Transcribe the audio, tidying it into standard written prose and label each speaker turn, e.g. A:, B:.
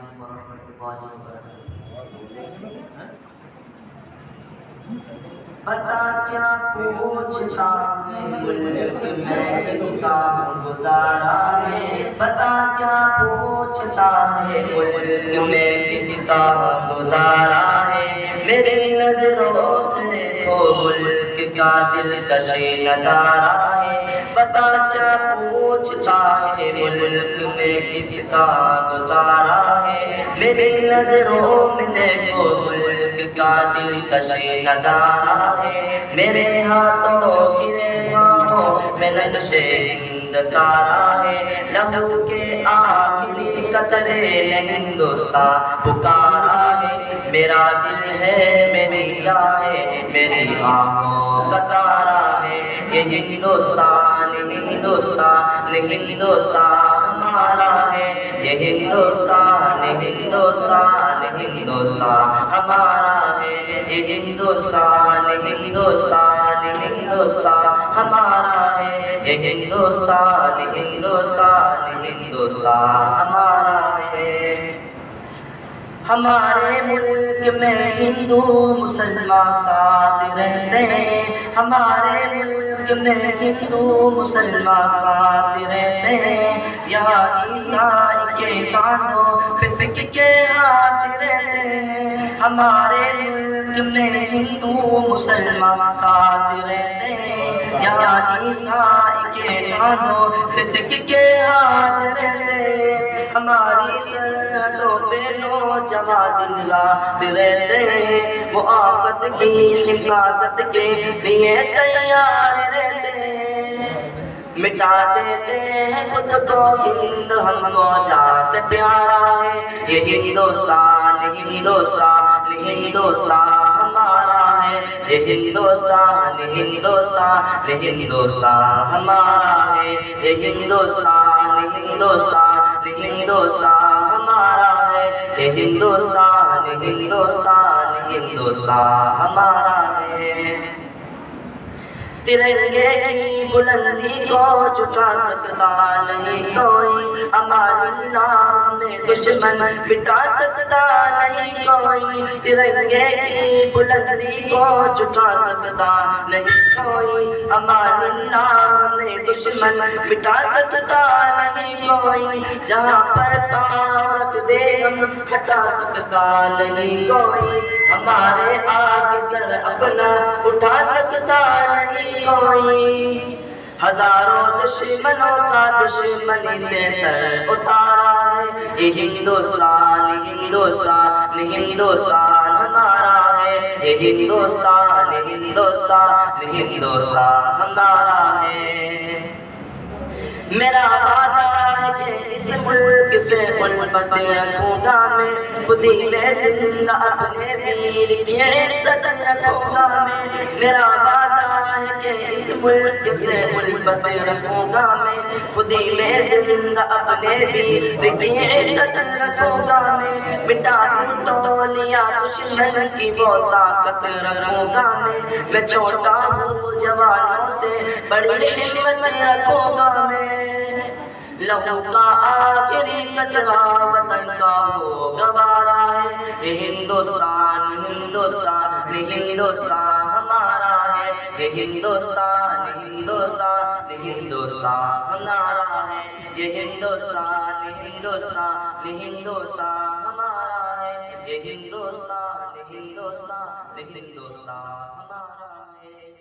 A: علیکم ورحمۃ اللہ وبرکاتہ۔ پتا کیا پوچھتا ہے ملک میں کس کا گزارا ہے، پتا کیا پوچھتا ہے ملک میں کس کا گزارا ہے، میری نظروں سے دیکھو ملک کا دلکش نظارہ ہے، پتا کیا پوچھتا ہے ملک میں کس کا گزارا ہے، میری نظروں میں دیکھو ملک کا دلکش نظارہ ہے، میرے ہاتھوں کی ریکھاؤں میں نقش ہند سارا ہے، لہو کے آخری قطرے نے ہندوستان پکارا ہے، میرا دل ہے میری جان ہے میری آنکھوں کا تارا ہے، یہ ہندوستان ہندوستان ہندوستان ہمارا ہے، یہ ہندوستان ہندوستان ہندوستان ہمارا ہے، یہ ہندوستان ہندوستان ہندوستان ہمارا ہے، یہ ہندوستان ہندوستان ہندوستان ہمارا ہے۔ ہمارے ملک میں ہندو مسلمان ساتھ رہتے ہیں، ہمارے ملک میں ہندو مسلمان ساتھ رہتے ہیں، یہاں عیسائی کے کاندھوں پہ سکھ کے ہاتھ رہتے ہیں، ہمارے ملک میں ہندو مسلمان ساتھ رہتے ہیں، یہاں عیسائی کے کاندھوں پہ سکھ کے ہاتھ رہتے ہیں، ہماری سرحدوں پہ نوجوان دن رات رہتے ہیں، وہ آفت کی حفاظت کے لیے تیار رہتے ہیں، مٹا دیتے ہیں خود کو ہند ہم کو جان سے پیارا ہے، یہ ہندوستان ہندوستان ہندوستان ہمارا ہے، یہ ہندوستان ہندوستان ہندوستان ہمارا ہے، یہ ہندوستان ہندوستان ہندوستان ہمارا ہے، یہ ہندوستان ہندوستان ہندوستان ہمارا ہے۔ ترنگے کی بلندی کو جھکا سکتا نہیں کوئی، امان اللہ میں دشمن مٹا سکتا نہیں کوئی، ترنگے کی بلندی کو جھکا سکتا نہیں کوئی، امان اللہ میں دشمن مٹا سکتا نہیں کوئی، جہاں پر پاؤں رکھ دے ہم ہٹا سکتا نہیں کوئی، ہمارے آگے سر اپنا اٹھا سکتا نہیں کوئی، ہزاروں دشمنوں کا دشمنی سے سر اتارا ہے، یہ ہندوستان ہندوستان ہندوستان ہمارا ہے، یہ ہندوستان ہندوستان ہندوستان ہمارا ہے۔ میرا وعدہ ہے کہ اس ملک سے الفت رکھوں گا میں، خودی میں زندہ اپنے ویر کی عزت رکھوں گا میں، میرا وعدہ ہے کہ اس ملک سے الفت رکھوں گا میں، خودی میں زندہ اپنے ویر کی عزت رکھوں گا میں، مٹا دوں ٹولیاں دشمن کی وہ طاقت رکھوں گا میں چھوٹا ہوں جوانوں سے بڑی ہمت رکھوں گا میں، لہو کا آخری قطرہ وطن کا وہ گوارا ہے، یہ ہندوستان ہندوستان ہندوستان ہمارا ہے، یہ ہندوستان ہندوستان ہندوستان ہمارا ہے، یہ ہندوستان ہندوستان ہندوستان ہمارا ہے، یہ ہندوستان ہندوستان ہندوستان ہمارا ہے۔